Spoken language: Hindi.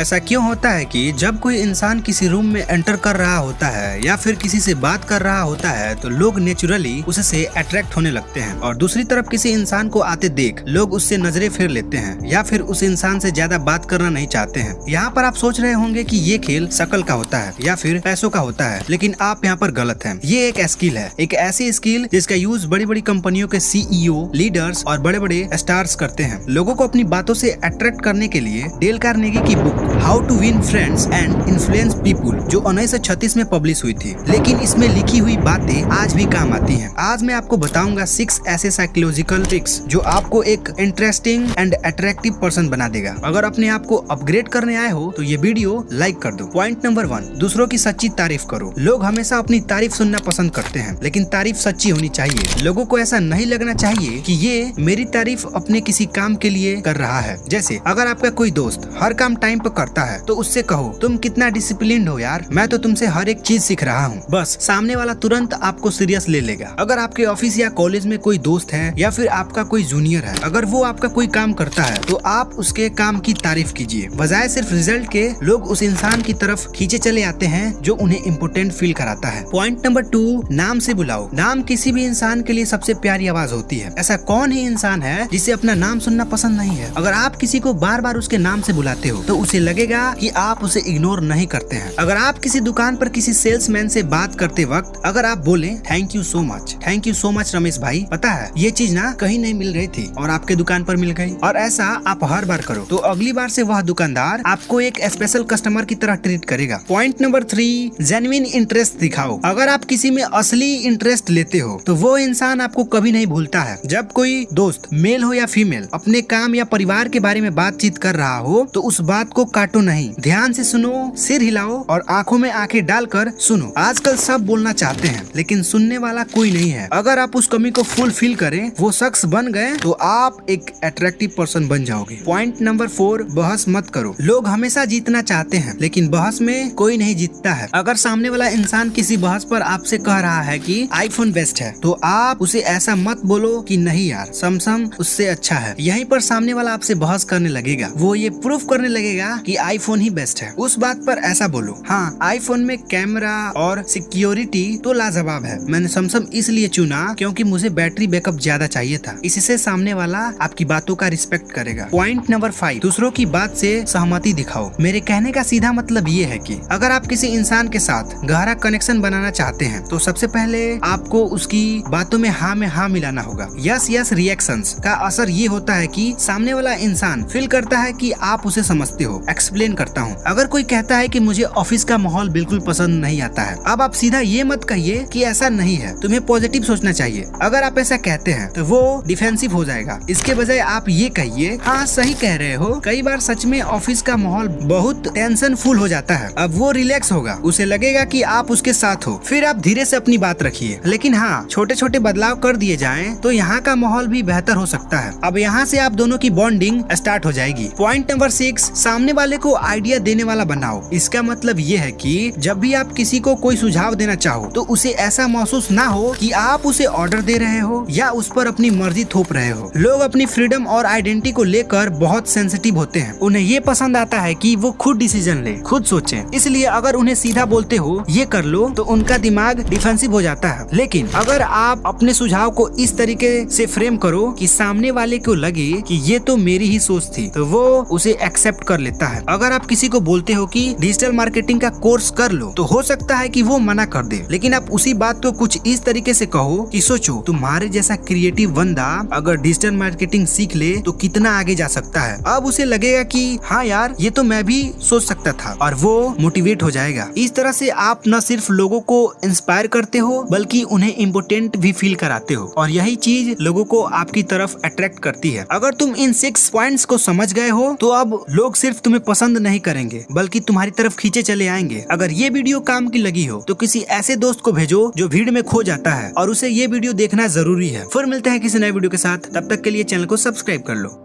ऐसा क्यों होता है कि जब कोई इंसान किसी रूम में एंटर कर रहा होता है या फिर किसी से बात कर रहा होता है तो लोग नेचुरली उससे अट्रैक्ट होने लगते हैं, और दूसरी तरफ किसी इंसान को आते देख लोग उससे नजरें फेर लेते हैं या फिर उस इंसान से ज्यादा बात करना नहीं चाहते हैं। यहाँ पर आप सोच रहे होंगे कि ये खेल शक्ल का होता है या फिर पैसों का होता है, लेकिन आप यहाँ पर गलत हैं। ये एक स्किल है, एक ऐसी स्किल जिसका यूज बड़ी बड़ी कंपनियों के सीईओ, लीडर्स और बड़े बड़े स्टार्स करते हैं। लोगों को अपनी बातों से अट्रैक्ट करने के लिए डेल कार्नेगी की book how to win friends and influence people जो 1936 में पब्लिश हुई थी, लेकिन इसमें लिखी हुई बातें आज भी काम आती हैं। आज मैं आपको बताऊंगा 6 ऐसे साइकोलॉजिकल ट्रिक्स जो आपको एक इंटरेस्टिंग एंड अट्रैक्टिव पर्सन बना देगा। अगर अपने आप को अपग्रेड करने आए हो तो ये वीडियो लाइक कर दो। पॉइंट नंबर 1, दूसरों की सच्ची तारीफ करो। लोग हमेशा अपनी तारीफ सुनना पसंद करते हैं, लेकिन तारीफ सच्ची होनी चाहिए। लोगों को ऐसा नहीं लगना चाहिए कि ये मेरी तारीफ अपने किसी काम के लिए कर रहा है। जैसे अगर आपका कोई दोस्त हर काम टाइम पर करता है तो उससे कहो तुम कितना डिसिप्लिन्ड हो यार, मैं तो तुमसे हर एक चीज सीख रहा हूँ। बस सामने वाला तुरंत आपको सीरियस ले लेगा। अगर आपके ऑफिस या कॉलेज में कोई दोस्त है या फिर आपका कोई जूनियर है, अगर वो आपका कोई काम करता है तो आप उसके काम की तारीफ कीजिए, बजाय सिर्फ रिजल्ट के। लोग उस इंसान की तरफ खींचे चले आते हैं जो उन्हें इम्पोर्टेंट फील कराता है। पॉइंट नंबर 2, नाम से बुलाओ। नाम किसी भी इंसान के लिए सबसे प्यारी आवाज होती है। ऐसा कौन ही इंसान है जिसे अपना नाम सुनना पसंद नहीं है? अगर आप किसी को बार बार उसके नाम से बुलाते हो तो उसे लगेगा कि आप उसे इग्नोर नहीं करते हैं। अगर आप किसी दुकान पर किसी सेल्समैन से बात करते वक्त अगर आप बोले thank you so much Ramesh भाई, पता है ये चीज ना कहीं नहीं मिल रही थी और आपके दुकान पर मिल गई, और ऐसा आप हर बार करो तो अगली बार से वह दुकानदार आपको एक स्पेशल कस्टमर की तरह ट्रीट करेगा। पॉइंट नंबर 3, जेन्युइन इंटरेस्ट दिखाओ। अगर आप किसी में असली इंटरेस्ट लेते हो तो वो इंसान आपको कभी नहीं भूलता है। जब कोई दोस्त मेल हो या फीमेल अपने काम या परिवार के बारे में बातचीत कर रहा हो तो उस बात को काटो नहीं, ध्यान से सुनो, सिर हिलाओ और आंखों में आंखें डालकर सुनो। आजकल सब बोलना चाहते हैं लेकिन सुनने वाला कोई नहीं है। अगर आप उस कमी को फुलफिल करें, वो शख्स बन गए तो आप एक अट्रैक्टिव पर्सन बन जाओगे। पॉइंट नंबर 4, बहस मत करो। लोग हमेशा जीतना चाहते हैं लेकिन बहस में कोई नहीं जीतता है। अगर सामने वाला इंसान किसी बहस पर आपसे कह रहा है कि आईफोन बेस्ट है तो आप उसे ऐसा मत बोलो कि नहीं यार सैमसंग उससे अच्छा है। यहीं पर सामने वाला आपसे बहस करने लगेगा, वो ये प्रूफ करने लगेगा कि आईफोन ही बेस्ट है। उस बात पर ऐसा बोलो, हाँ आईफोन में कैमरा और सिक्योरिटी तो लाजवाब है, मैंने सैमसंग इसलिए चुना क्योंकि मुझे बैटरी बैकअप ज्यादा चाहिए था। इससे सामने वाला आपकी बातों का रिस्पेक्ट करेगा। पॉइंट नंबर 5, दूसरों की बात से सहमति दिखाओ। मेरे कहने का सीधा मतलब ये है कि अगर आप किसी इंसान के साथ गहरा कनेक्शन बनाना चाहते हैं तो सबसे पहले आपको उसकी बातों में हाँ मिलाना होगा। यस रिएक्शंस का असर ये होता है कि सामने वाला इंसान फील करता है कि आप उसे समझते हो। एक्सप्लेन करता हूँ, अगर कोई कहता है कि मुझे ऑफिस का माहौल बिल्कुल पसंद नहीं आता है, अब आप सीधा ये मत कहिए कि ऐसा नहीं है, तुम्हें पॉजिटिव सोचना चाहिए। अगर आप ऐसा कहते हैं तो वो डिफेंसिव हो जाएगा। इसके बजाय आप ये कहिए हाँ सही कह रहे हो, कई बार सच में ऑफिस का माहौल बहुत टेंशन फुल हो जाता है। अब वो रिलैक्स होगा, उसे लगेगा कि आप उसके साथ हो। फिर आप धीरे से अपनी बात रखिए, लेकिन हाँ छोटे छोटे बदलाव कर दिए जाएं तो यहाँ का माहौल भी बेहतर हो सकता है। अब यहाँ से आप दोनों की बॉन्डिंग स्टार्ट हो जाएगी। पॉइंट नंबर 6, सामने वाले को आइडिया देने वाला बनाओ। इसका मतलब ये है कि जब भी आप किसी को कोई सुझाव देना चाहो तो उसे ऐसा महसूस ना हो कि आप उसे ऑर्डर दे रहे हो या उस पर अपनी मर्जी थोप रहे हो। लोग अपनी फ्रीडम और आइडेंटिटी को लेकर बहुत सेंसिटिव होते हैं। उन्हें ये पसंद आता है कि वो खुद डिसीजन ले, खुद सोचें। इसलिए अगर उन्हें सीधा बोलते हो ये कर लो तो उनका दिमाग डिफेंसिव हो जाता है। लेकिन अगर आप अपने सुझाव को इस तरीके से फ्रेम करो कि सामने वाले को लगे कि ये तो मेरी ही सोच थी, तो वो उसे एक्सेप्ट कर लेता है। अगर आप किसी को बोलते हो कि डिजिटल मार्केटिंग का कोर्स कर लो तो हो सकता है कि वो मना कर दे, लेकिन आप उसी बात को कुछ इस तरीके से कहो कि सोचो तुम्हारे जैसा क्रिएटिव बंदा अगर डिजिटल मार्केटिंग सीख ले तो कितना आगे जा सकता है। अब उसे लगेगा कि हाँ यार ये तो मैं भी सोच सकता था, और वो मोटिवेट हो जाएगा। इस तरह से आप न सिर्फ लोगों को इंस्पायर करते हो बल्कि उन्हें इम्पोर्टेंट भी फील कराते हो, और यही चीज लोगों को आपकी तरफ अट्रैक्ट करती है। अगर तुम इन 6 पॉइंट्स को समझ गए हो तो अब लोग सिर्फ तुम्हें पसंद नहीं करेंगे बल्कि तुम्हारी तरफ खींचे चले आएंगे। अगर ये वीडियो काम की लगी हो तो किसी ऐसे दोस्त को भेजो जो भीड़ में खो जाता है और उसे ये वीडियो देखना जरूरी है। फिर मिलते हैं किसी नए वीडियो के साथ, तब तक के लिए चैनल को सब्सक्राइब कर लो।